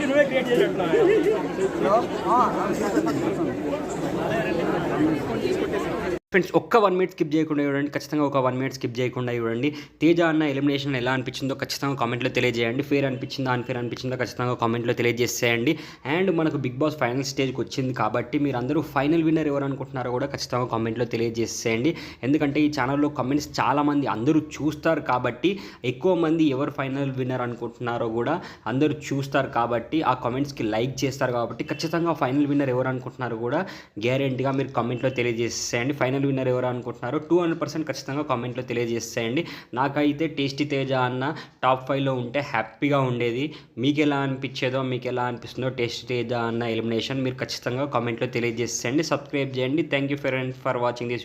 నువ్వే create చేసేట్టున్నావు. Friends ఒక్క 1 minute skip చేయకుండా చూడండి, ఖచ్చితంగా ఒక 1 మినిట్ స్కిప్ చేయకుండా చూడండి. తేజ అన్న ఎలిమినేషన్ ఎలా అనిపించిందో ఖచ్చితంగా కామెంట్లో తెలియజేయండి. ఫేర్ అనిపించిందా అన్ఫేర్ అనిపించిందో ఖచ్చితంగా కామెంట్లో తెలియజేసేయండి. అండ్ మనకు బిగ్ బాస్ ఫైనల్ స్టేజ్కి వచ్చింది కాబట్టి మీరు అందరూ ఫైనల్ విన్నర్ ఎవరు అనుకుంటున్నారో కూడా ఖచ్చితంగా కామెంట్లో తెలియజేసేయండి. ఎందుకంటే ఈ ఛానల్లో కామెంట్స్ చాలామంది అందరూ చూస్తారు కాబట్టి, ఎక్కువ మంది ఎవరు ఫైనల్ విన్నర్ అనుకుంటున్నారో కూడా అందరూ చూస్తారు కాబట్టి, ఆ కామెంట్స్కి లైక్ చేస్తారు కాబట్టి ఖచ్చితంగా ఫైనల్ విన్నర్ ఎవరు అనుకుంటున్నారో కూడా గ్యారెంటీగా మీరు కామెంట్లో తెలియజేసేయండి. ఫైనల్ విన్నర్ ఎవరు అనుకుంటున్నారో 200% ఖచ్చితంగా కామెంట్లో తెలియజేసేయండి. నాకైతే టేస్టీ తేజ అన్న టాప్ 5లో ఉంటే హ్యాపీగా ఉండేది. మీకు ఎలా అనిపించేదో, మీకు ఎలా అనిపిస్తుందో టేస్టీ తేజ అన్న ఎలిమినేషన్ మీరు ఖచ్చితంగా కామెంట్లో తెలియజేసేయండి. సబ్స్క్రైబ్ చేయండి. Thank you for watching this.